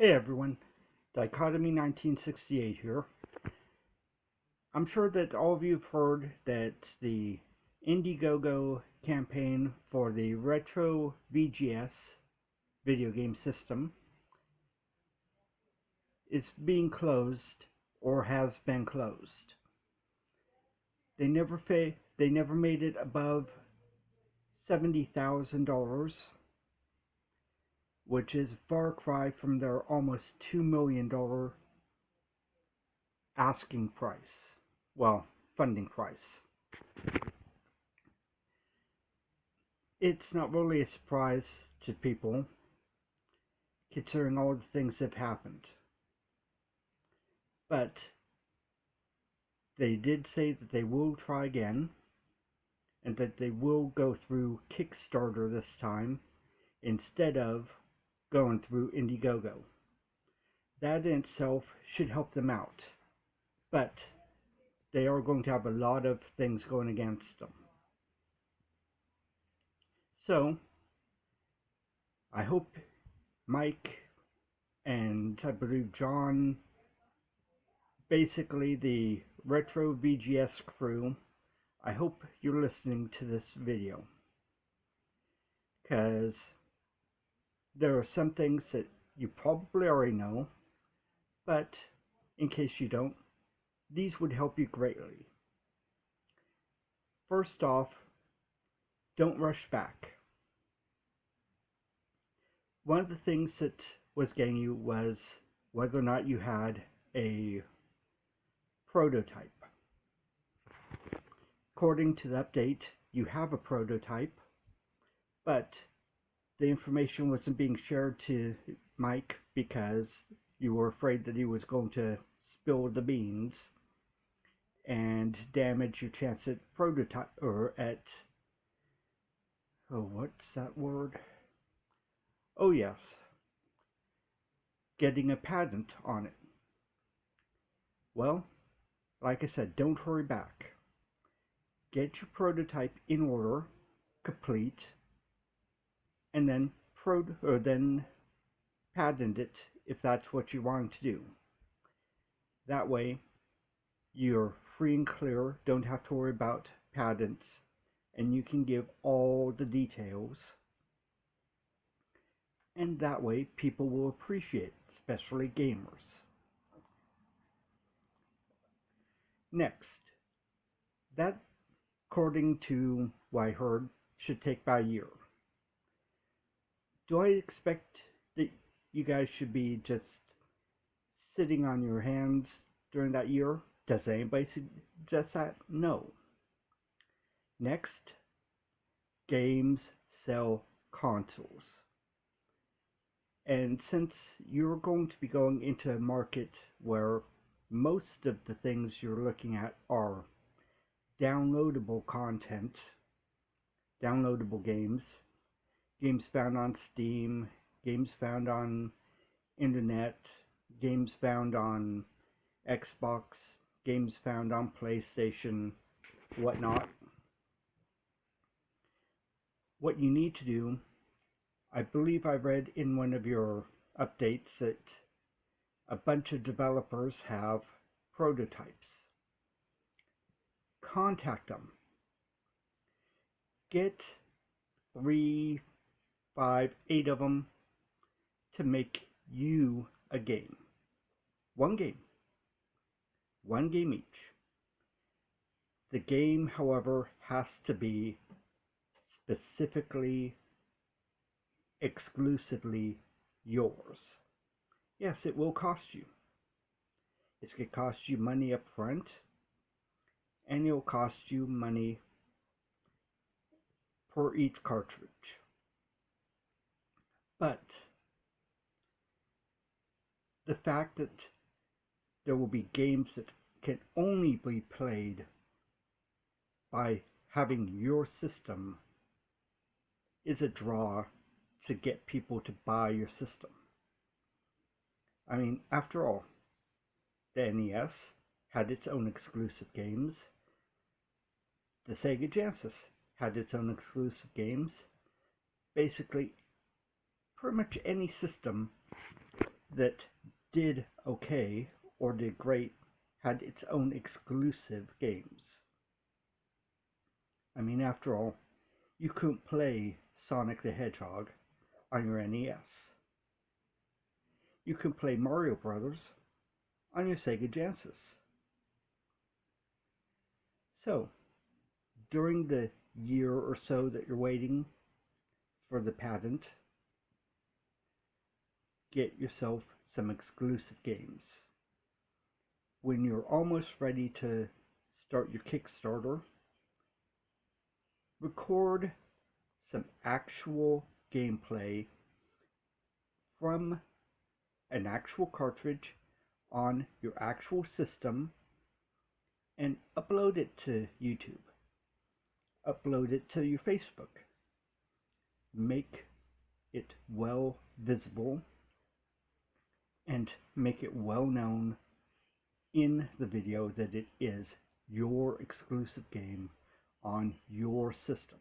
Hey everyone, Dichotomy 1968 here. I'm sure that all of you have heard that the Indiegogo campaign for the Retro VGS video game system is being closed or has been closed. They never made it above $70,000, which is a far cry from their almost $2 million asking price. Well, funding price. It's not really a surprise to people, considering all the things that have happened. But they did say that they will try again, and that they will go through Kickstarter this time, instead of going through Indiegogo. That in itself should help them out, but they are going to have a lot of things going against them. So, I hope Mike and I believe John, basically the Retro VGS crew, I hope you're listening to this video, because there are some things that you probably already know, but in case you don't, these would help you greatly. First off, don't rush back. One of the things that was getting you was whether or not you had a prototype. According to the update, you have a prototype, but the information wasn't being shared to Mike because you were afraid that he was going to spill the beans and damage your chance at prototype, or at, what's that word? Oh yes, getting a patent on it. Well, like I said, don't hurry back. Get your prototype in order, complete, and then patent it if that's what you want to do. That way, you're free and clear, don't have to worry about patents, and you can give all the details. And that way, people will appreciate it, especially gamers. Next, that, according to what I heard, should take about a year. Do I expect that you guys should be just sitting on your hands during that year? Does anybody suggest that? No. Next, games sell consoles. And since you're going to be going into a market where most of the things you're looking at are downloadable content, downloadable games, games found on Steam, games found on internet, games found on Xbox, games found on PlayStation, whatnot. What you need to do, I believe I read in one of your updates that a bunch of developers have prototypes. Contact them. Get 3, 5, 8 of them to make you a game. One game. One game each. The game, however, has to be specifically, exclusively yours. Yes, it will cost you. It's going to cost you money up front, and it will cost you money per each cartridge. But the fact that there will be games that can only be played by having your system is a draw to get people to buy your system. I mean, after all, the NES had its own exclusive games. The Sega Genesis had its own exclusive games. Basically, pretty much any system that did okay or did great had its own exclusive games. I mean, after all, you couldn't play Sonic the Hedgehog on your NES. You can play Mario Brothers on your Sega Genesis. So, during the year or so that you're waiting for the patent, get yourself some exclusive games. When you're almost ready to start your Kickstarter, record some actual gameplay from an actual cartridge on your actual system and upload it to YouTube. Upload it to your Facebook. Make it well visible and make it well known in the video that it is your exclusive game on your system.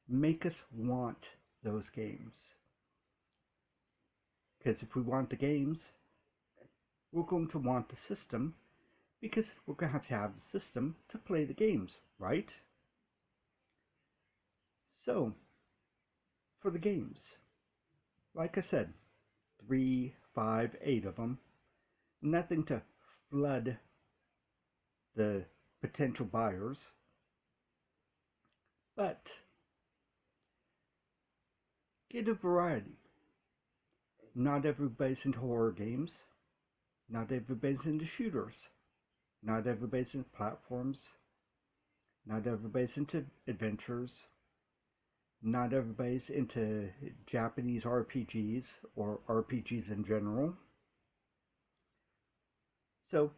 Make us want those games. Because if we want the games, we're going to want the system, because we're going to have the system to play the games, right? So, for the games, like I said, 3, 5, 8 of them. Nothing to flood the potential buyers, but get a variety. Not everybody's into horror games. Not everybody's into shooters. Not everybody's into platforms. Not everybody's into adventures. Not everybody's into Japanese RPGs or RPGs in general. So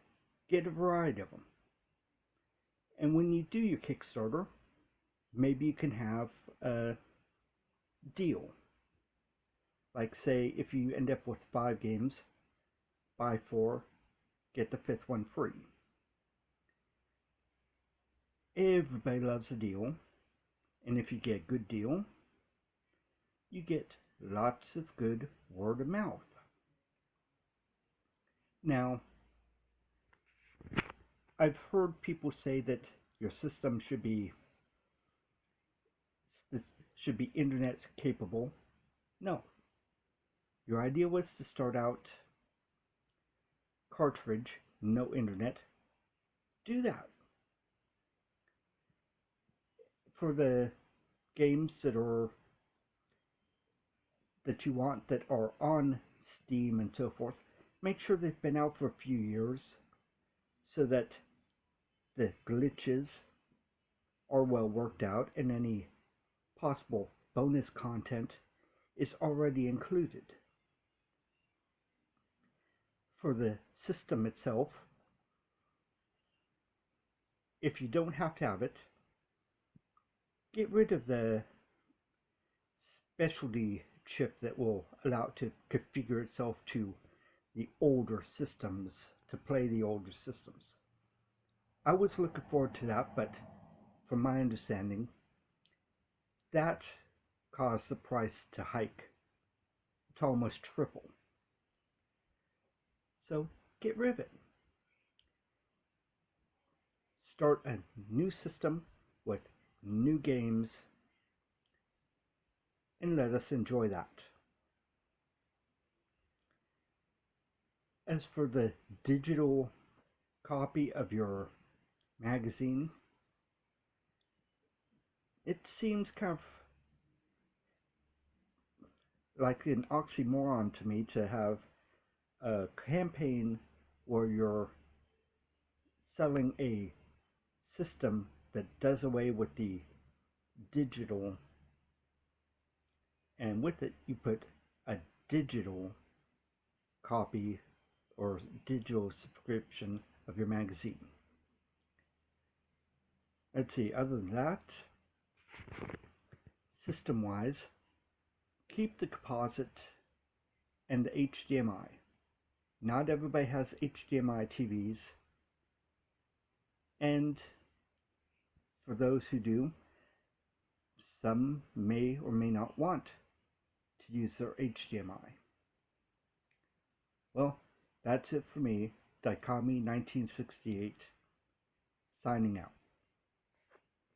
get a variety of them. And when you do your Kickstarter, maybe you can have a deal. Like, say, if you end up with 5 games, buy 4, get the 5th one free. Everybody loves a deal, and if you get a good deal, you get lots of good word of mouth. Now, I've heard people say that your system should be internet capable. No. Your idea was to start out cartridge, no internet. Do that. For the games that you want that are on Steam and so forth, make sure they've been out for a few years so that the glitches are well worked out and any possible bonus content is already included. For the system itself, if you don't have to have it, get rid of the specialty chip that will allow it to configure itself to the older systems, to play the older systems. I was looking forward to that, but from my understanding, that caused the price to hike to almost triple. So get rid of it. Start a new system with new games and let us enjoy that. As for the digital copy of your magazine, it seems kind of like an oxymoron to me to have a campaign where you're selling a system that does away with the digital, and with it you put a digital copy or digital subscription of your magazine. Let's see, other than that, system wise, keep the composite and the HDMI. Not everybody has HDMI TVs, and for those who do, some may or may not want to use their HDMI. Well, that's it for me, Daikami 1968, signing out.